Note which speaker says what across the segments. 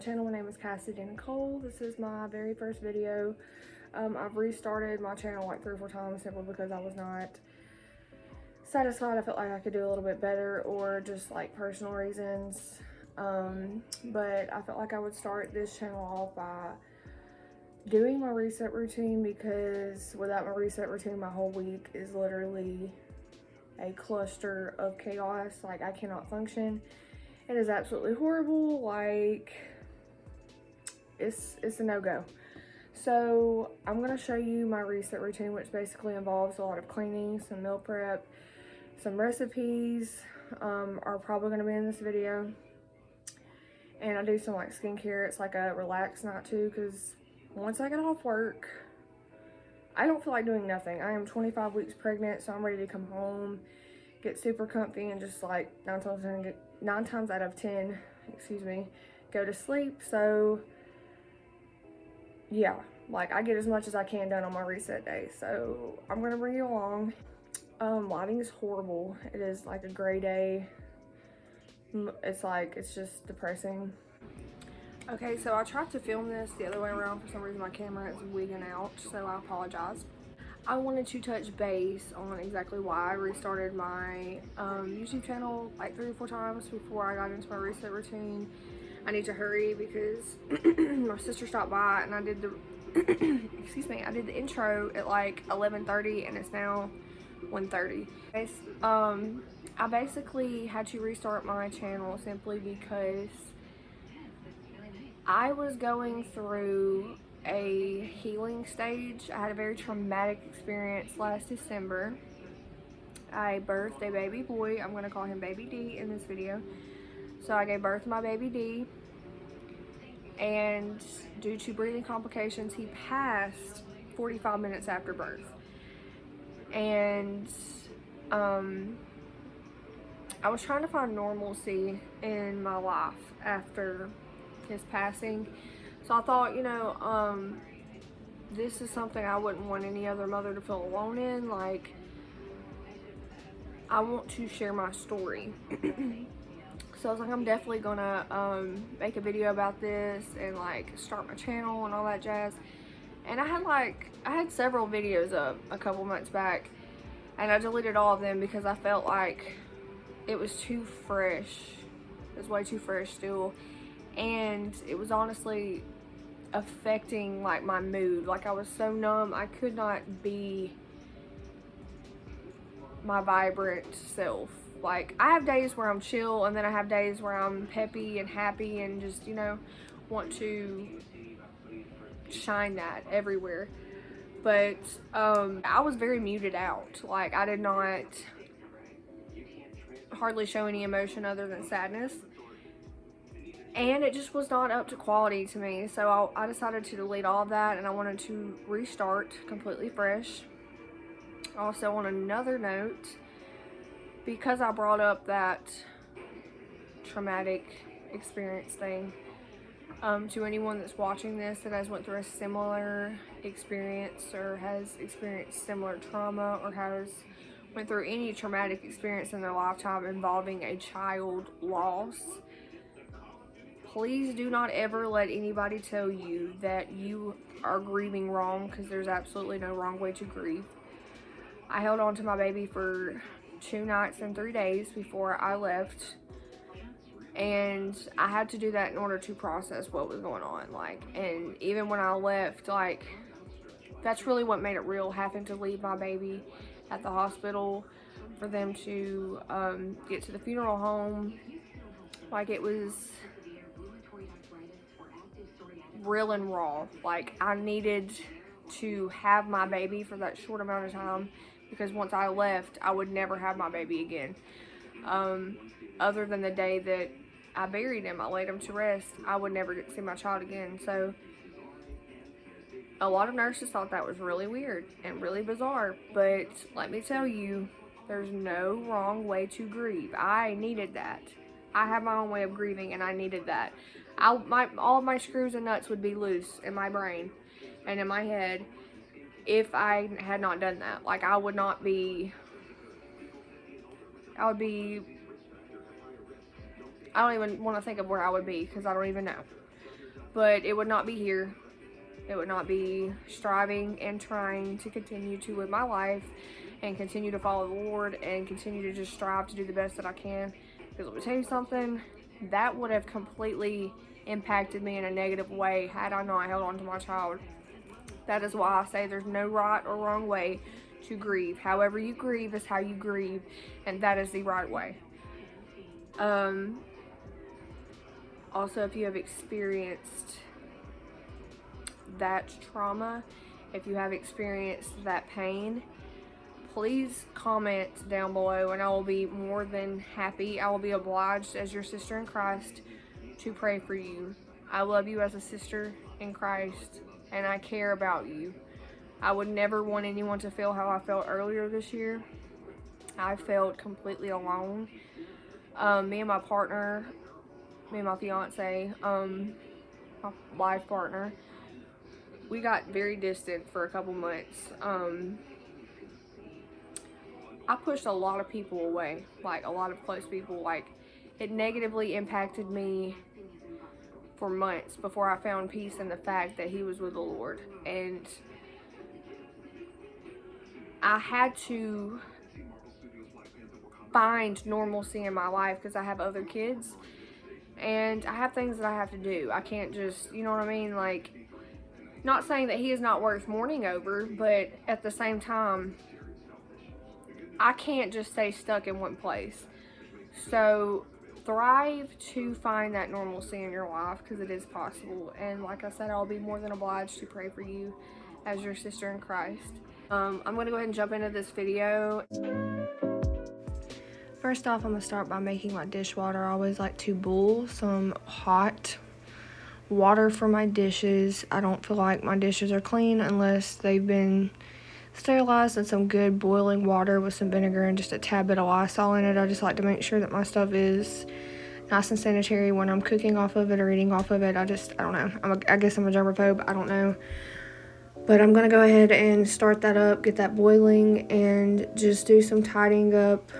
Speaker 1: channel. My name is Cassidy Nicole. This is my very first video. I've restarted my channel like 3 or 4 times simply because I was not satisfied. I felt like I could do a little bit better, or just like personal reasons. But I felt like I would start this channel off by doing my reset routine, because without my reset routine, my whole week is literally a cluster of chaos. Like, I cannot function. It is absolutely horrible. Like, it's a no-go. So I'm gonna show you my reset routine, which basically involves a lot of cleaning, some meal prep, some recipes are probably gonna be in this video, and I do some like skincare. It's like a relax night too, because once I get off work, I don't feel like doing nothing. I am 25 weeks pregnant, so I'm ready to come home, get super comfy, and just like 9 times out of 10, go to sleep. So yeah, like, I get as much as I can done on my reset day. So I'm gonna bring you along. Lighting is horrible. It is like a gray day. It's just depressing. Okay, so I tried to film this the other way around. For some reason my camera is wigging out, so I apologize. I wanted to touch base on exactly why I restarted my YouTube channel like 3 or 4 times before I got into my reset routine. I need to hurry because my sister stopped by and I did the I did the intro at like 11:30 and it's now 1:30. I basically had to restart my channel simply because I was going through a healing stage. I had a very traumatic experience last December. I birthed a baby boy. I'm going to call him Baby D in this video. So I gave birth to my baby D, and due to breathing complications, he passed 45 minutes after birth. And I was trying to find normalcy in my life after his passing. So I thought, this is something I wouldn't want any other mother to feel alone in. Like, I want to share my story. So I was like, I'm definitely gonna make a video about this and like start my channel and all that jazz. And I had several videos up a couple months back, and I deleted all of them because I felt like it was too fresh. It was way too fresh still, and it was honestly affecting like my mood. Like, I was so numb, I could not be my vibrant self. Like, I have days where I'm chill, and then I have days where I'm peppy and happy and just, want to shine that everywhere. But I was very muted out. Like, I did not hardly show any emotion other than sadness, and it just was not up to quality to me. So I decided to delete all of that, and I wanted to restart completely fresh. Also, on another note, because I brought up that traumatic experience thing, to anyone that's watching this that has went through a similar experience, or has experienced similar trauma, or has went through any traumatic experience in their lifetime involving a child loss, please do not ever let anybody tell you that you are grieving wrong, because there's absolutely no wrong way to grieve. I held on to my baby for 2 nights and 3 days before I left, and I had to do that in order to process what was going on. Like, and even when I left, like, that's really what made it real, having to leave my baby at the hospital for them to get to the funeral home. Like, it was real and raw. Like, I needed to have my baby for that short amount of time, because once I left, I would never have my baby again. Other than the day that I buried him, I laid him to rest, I would never get to see my child again. So a lot of nurses thought that was really weird and really bizarre, but let me tell you, there's no wrong way to grieve. I needed that. I have my own way of grieving, and I needed that. All of my screws and nuts would be loose in my brain and in my head if I had not done that. Like, I would be, I don't even want to think of where I would be, because I don't even know. but it would not be here. It would not be striving and trying to continue to live my life and continue to follow the Lord and continue to just strive to do the best that I can. Because let me tell you something, that would have completely impacted me in a negative way had I not held on to my child. That is why I say there's no right or wrong way to grieve. However you grieve is how you grieve, and that is the right way. Also, if you have experienced that trauma, if you have experienced that pain, please comment down below and I will be more than happy. I will be obliged as your sister in Christ to pray for you. I love you as a sister in Christ and I care about you. I would never want anyone to feel how I felt earlier this year. I felt completely alone. Me and my partner, me and my fiance, my life partner, we got very distant for a couple months. I pushed a lot of people away, like a lot of close people. Like, it negatively impacted me for months before I found peace in the fact that he was with the Lord. And I had to find normalcy in my life because I have other kids and I have things that I have to do. I can't just, you know what I mean? Like, not saying that he is not worth mourning over, but at the same time, I can't just stay stuck in one place. So thrive to find that normalcy in your life because it is possible. And like I said, I'll be more than obliged to pray for you as your sister in Christ. I'm going to go ahead and jump into this video. First off, I'm going to start by making my dishwater. I always like to boil some hot water for my dishes. I don't feel like my dishes are clean unless they've been sterilized in some good boiling water with some vinegar and just a tad bit of Lysol in it. I just like to make sure that my stuff is nice and sanitary when I'm cooking off of it or eating off of it. I don't know. I guess I'm a germaphobe. I don't know. But I'm going to go ahead and start that up, get that boiling, and just do some tidying up.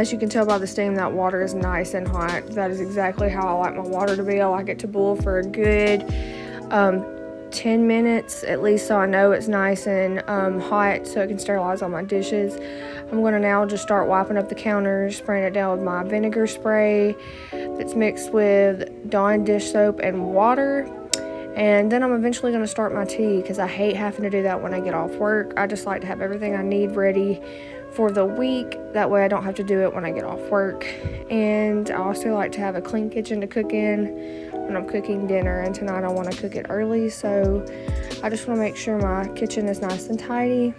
Speaker 1: as you can tell by the steam, that water is nice and hot. That is exactly how I like my water to be. I like it to boil for a good 10 minutes at least, so I know it's nice and hot, so it can sterilize all my dishes. I'm going to now just start wiping up the counters, spraying it down with my vinegar spray that's mixed with Dawn dish soap and water. And then I'm eventually going to start my tea, because I hate having to do that when I get off work. I just like to have everything I need ready for the week. That way I don't have to do it when I get off work. And I also like to have a clean kitchen to cook in when I'm cooking dinner. And tonight I want to cook it early, so I just want to make sure my kitchen is nice and tidy.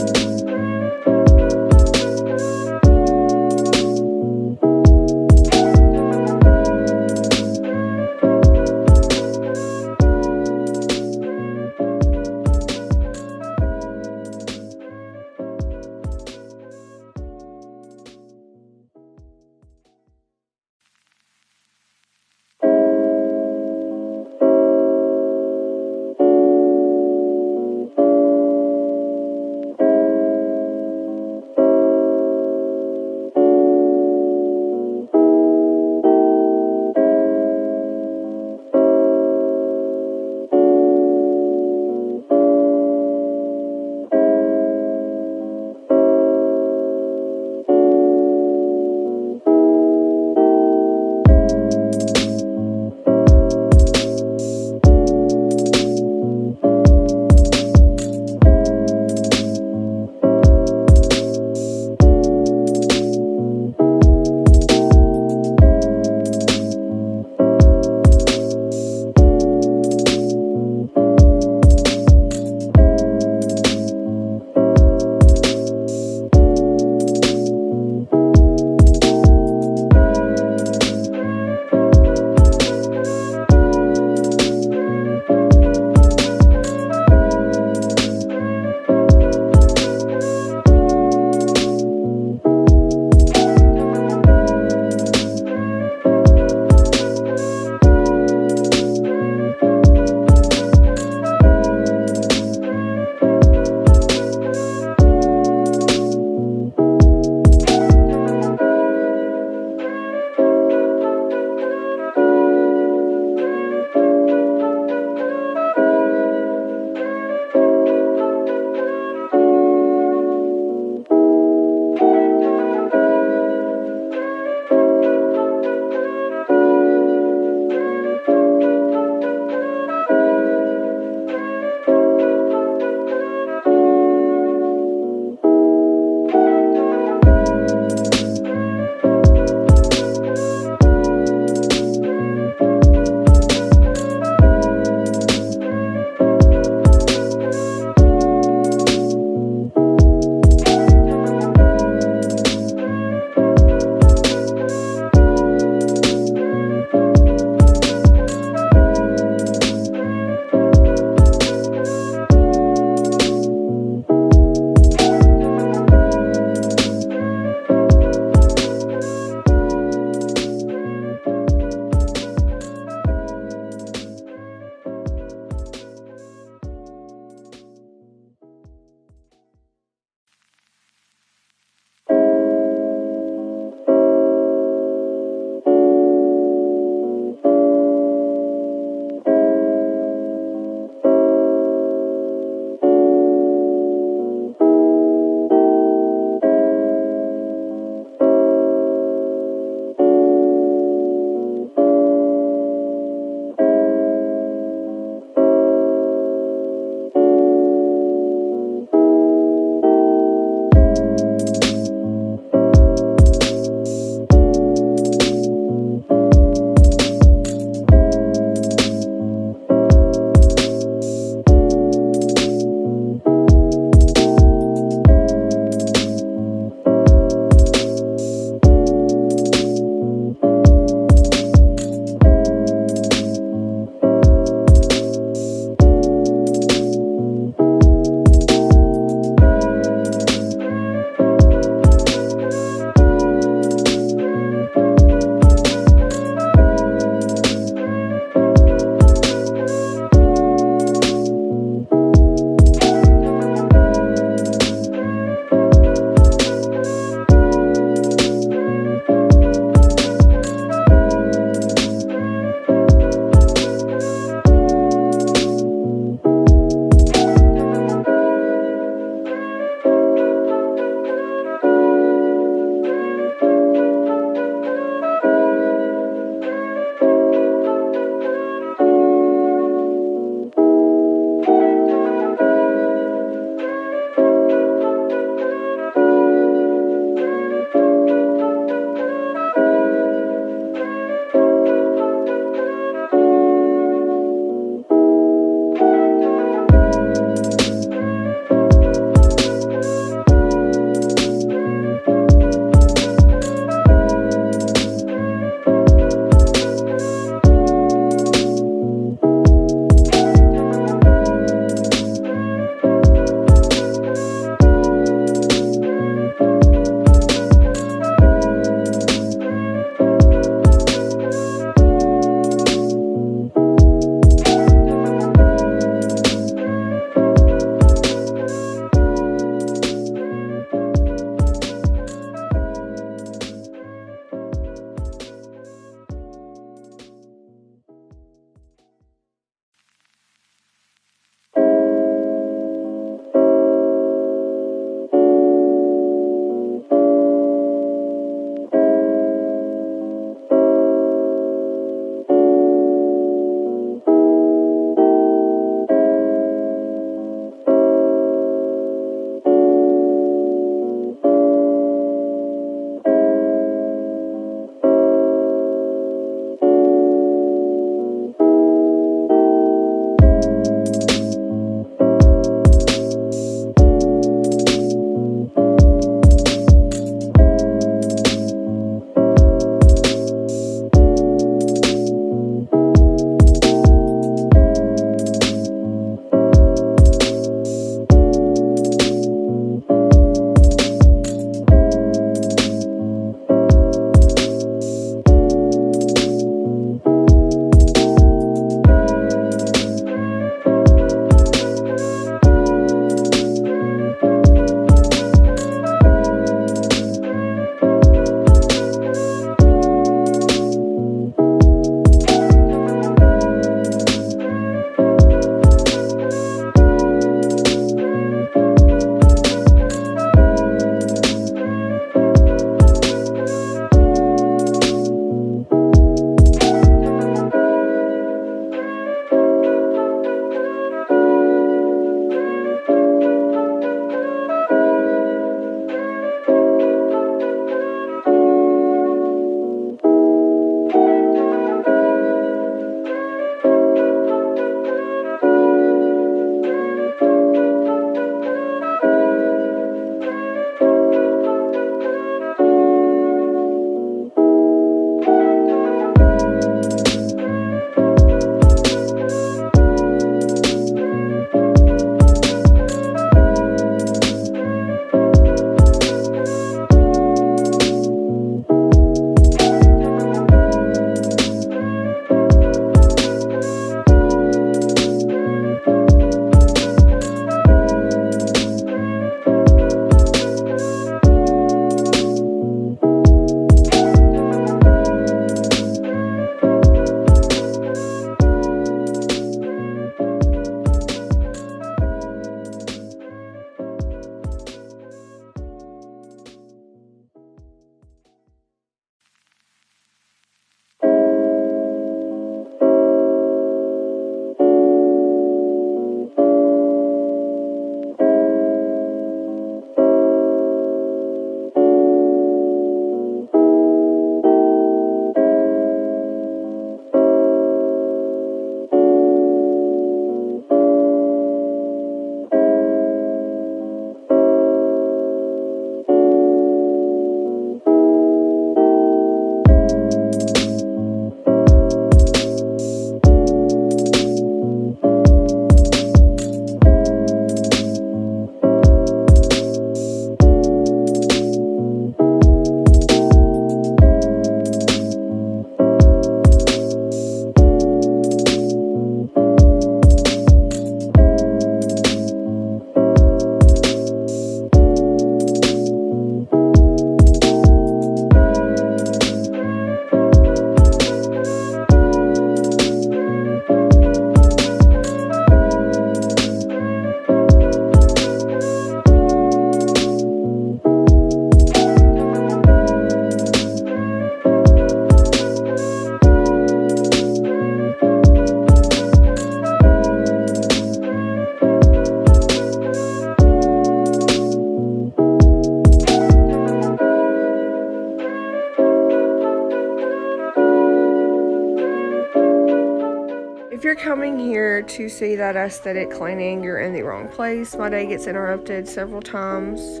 Speaker 1: coming here to see that aesthetic cleaning, you're in the wrong place. My day gets interrupted several times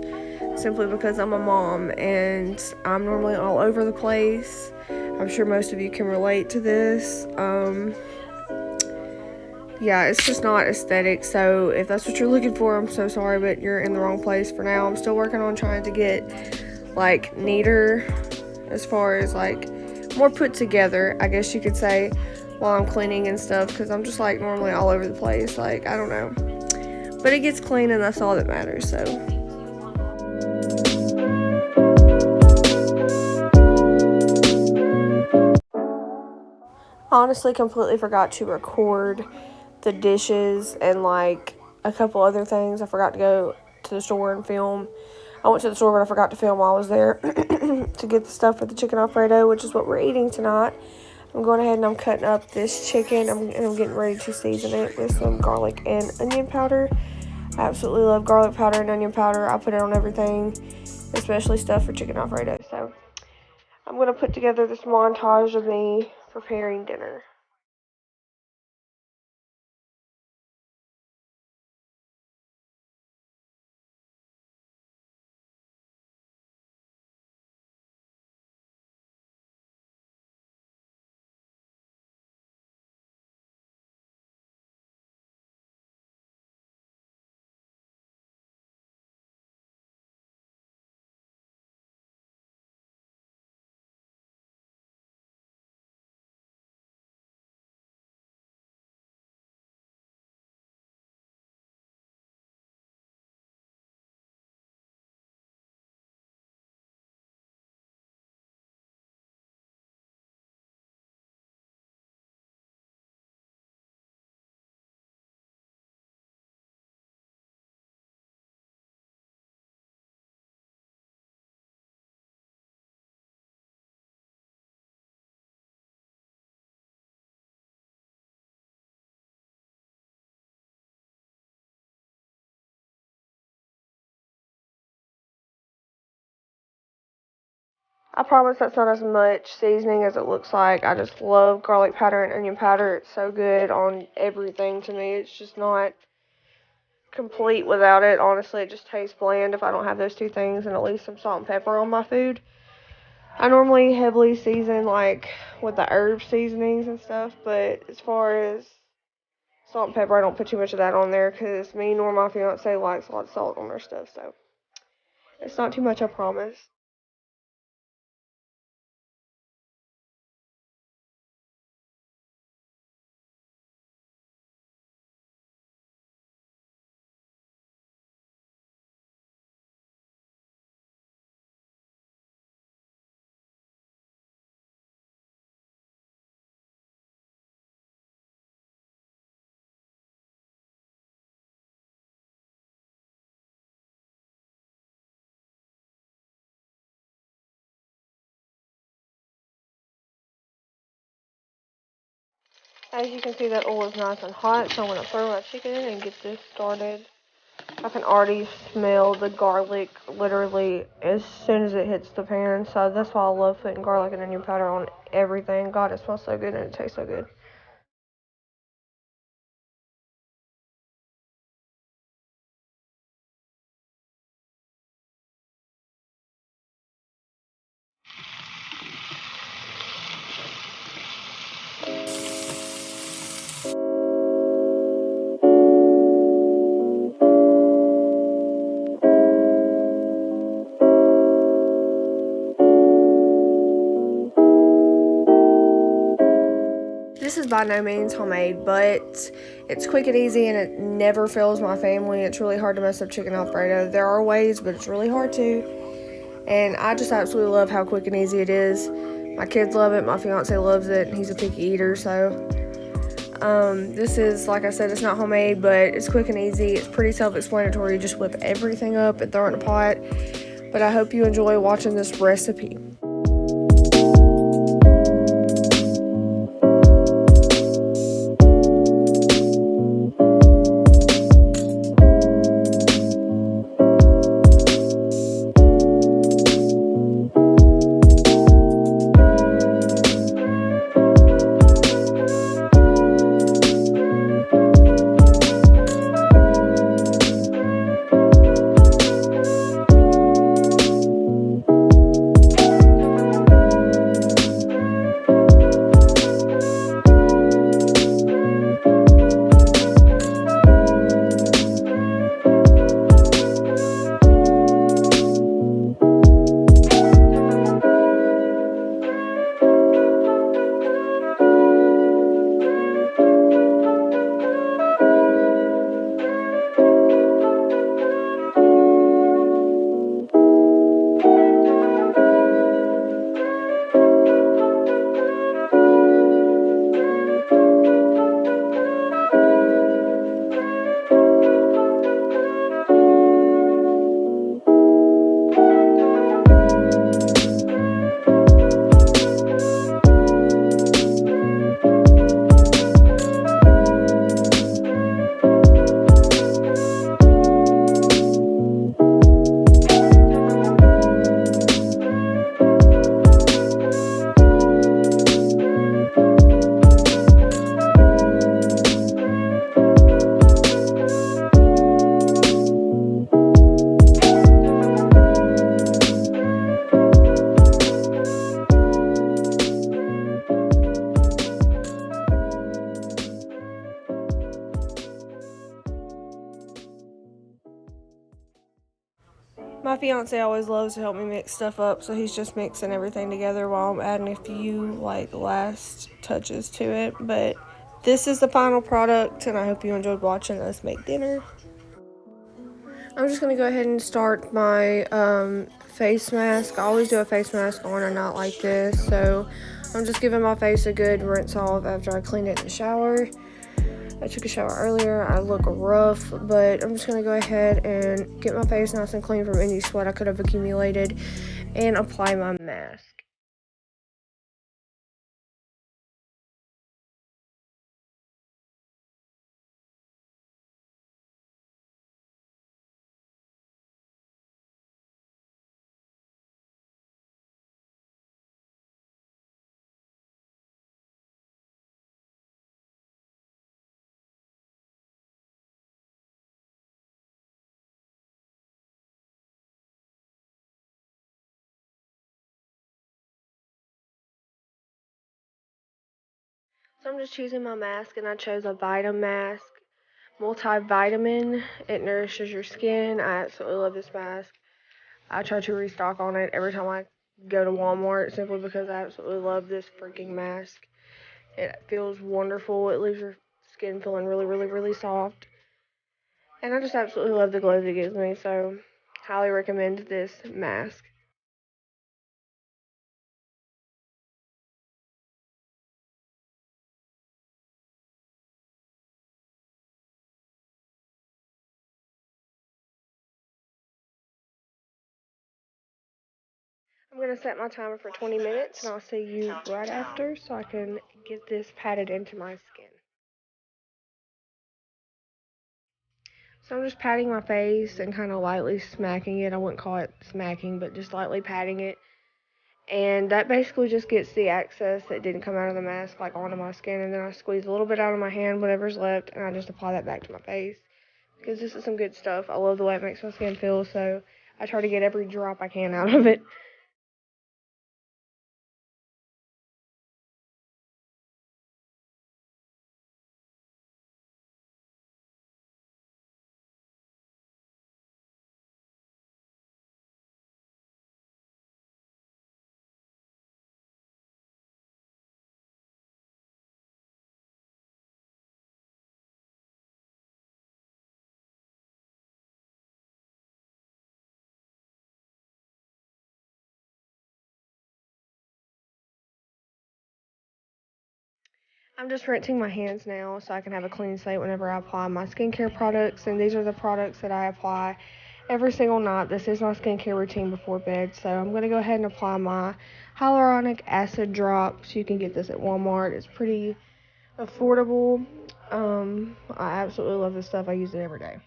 Speaker 1: simply because I'm a mom and I'm normally all over the place. I'm sure most of you can relate to this. Yeah, it's just not aesthetic. So if that's what you're looking for, I'm so sorry, but you're in the wrong place for now. I'm still working on trying to get like neater, as far as like more put together, I guess you could say, while I'm cleaning and stuff, because I'm just like normally all over the place. Like, I don't know, but it gets clean and that's all that matters. So honestly completely forgot to record the dishes and like a couple other things. I forgot to go to the store and film. I went to the store, but I forgot to film while I was there to get the stuff for the chicken Alfredo, which is what we're eating tonight. I'm going ahead and I'm cutting up this chicken, and I'm getting ready to season it with some garlic and onion powder. I absolutely love garlic powder and onion powder. I put it on everything, especially stuff for chicken Alfredo. So I'm going to put together this montage of me preparing dinner. I promise that's not as much seasoning as it looks like. I just love garlic powder and onion powder. It's so good on everything to me. It's just not complete without it. Honestly, it just tastes bland if I don't have those two things, and at least some salt and pepper on my food. I normally heavily season like with the herb seasonings and stuff, but as far as salt and pepper, I don't put too much of that on there because me nor my fiance likes a lot of salt on our stuff, so it's not too much, I promise. As you can see, that oil is nice and hot, so I'm going to throw my chicken in and get this started. I can already smell the garlic literally as soon as it hits the pan, so that's why I love putting garlic and onion powder on everything. God, it smells so good and it tastes so good. This is by no means homemade, but it's quick and easy and it never fails my family. It's really hard to mess up chicken Alfredo. There are ways, but it's really hard to. And I just absolutely love how quick and easy it is. My kids love it. My fiance loves it. He's a picky eater, so this is, like I said, it's not homemade, but it's quick and easy. It's pretty self-explanatory. You just whip everything up and throw it in a pot. But I hope you enjoy watching this recipe. My fiance always loves to help me mix stuff up, so he's just mixing everything together while I'm adding a few like last touches to it. But this is the final product, and I hope you enjoyed watching us make dinner. I'm just gonna go ahead and start my face mask. I always do a face mask on a night like this, so I'm just giving my face a good rinse off after I clean it in the shower. I took a shower earlier. I look rough, but I'm just going to go ahead and get my face nice and clean from any sweat I could have accumulated and apply my mask. So I'm just choosing my mask, and I chose a Vitamin mask, multivitamin. It nourishes your skin. I absolutely love this mask. I try to restock on it every time I go to Walmart simply because I absolutely love this freaking mask. It feels wonderful. It leaves your skin feeling really, really, really soft. And I just absolutely love the glow that it gives me, so highly recommend this mask. I'm going to set my timer for 20 minutes, and I'll see you right after so I can get this patted into my skin. So I'm just patting my face and kind of lightly smacking it. I wouldn't call it smacking, but just lightly patting it. And that basically just gets the excess that didn't come out of the mask like onto my skin. And then I squeeze a little bit out of my hand, whatever's left, and I just apply that back to my face. Because this is some good stuff. I love the way it makes my skin feel, so I try to get every drop I can out of it. I'm just rinsing my hands now so I can have a clean slate whenever I apply my skincare products. And these are the products that I apply every single night. This is my skincare routine before bed. So I'm going to go ahead and apply my hyaluronic acid drops. You can get this at Walmart. It's pretty affordable. I absolutely love this stuff. I use it every day.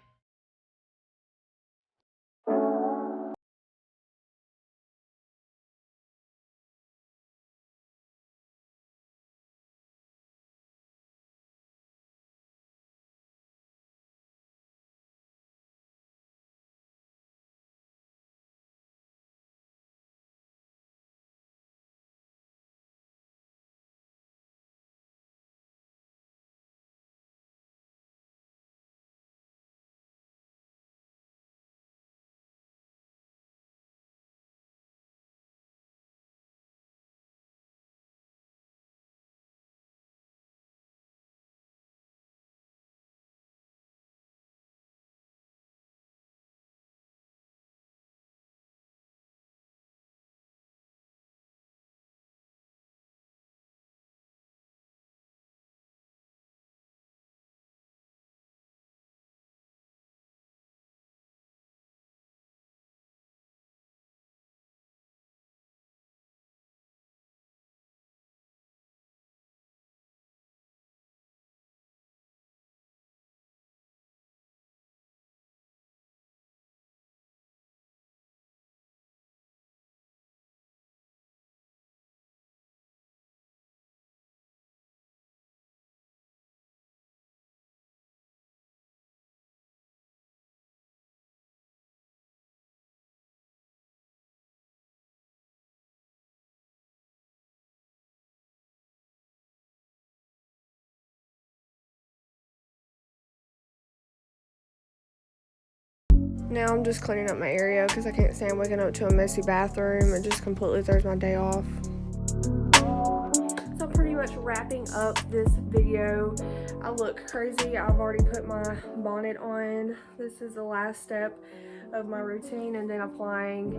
Speaker 1: Now I'm just cleaning up my area because I can't stand waking up to a messy bathroom. It just completely throws my day off. So I'm pretty much wrapping up this video. I look crazy. I've already put my bonnet on. This is the last step of my routine, and then applying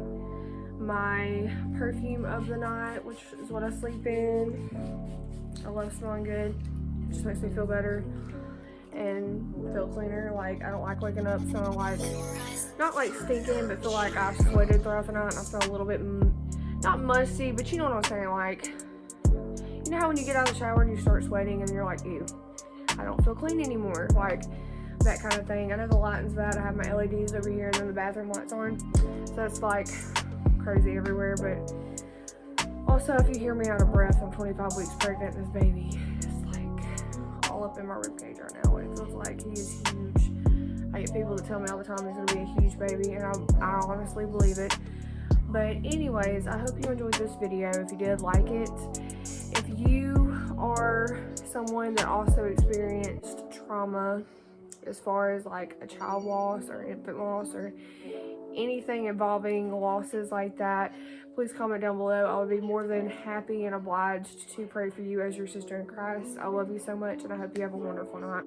Speaker 1: my perfume of the night, which is what I sleep in. I love smelling good. It just makes me feel better and feel cleaner. Like, I don't like waking up smelling like, not like stinking, but feel like I've sweated throughout the night and I smell a little bit, not musty, but you know what I'm saying. Like, you know how when you get out of the shower and you start sweating and you're like, ew, I don't feel clean anymore. Like, that kind of thing. I know the lighting's bad. I have my LEDs over here and then the bathroom light's on. So it's like crazy everywhere. But also, if you hear me out of breath, I'm 25 weeks pregnant. This baby is like all up in my ribcage right now. It feels like he is huge. I get people to tell me all the time he's gonna be a huge baby, and I honestly believe it. But anyways, I hope you enjoyed this video. If you did, like it. If you are someone that also experienced trauma as far as like a child loss or infant loss or anything involving losses like that, please comment down below. I would be more than happy and obliged to pray for you as your sister in Christ. I love you so much, and I hope you have a wonderful night.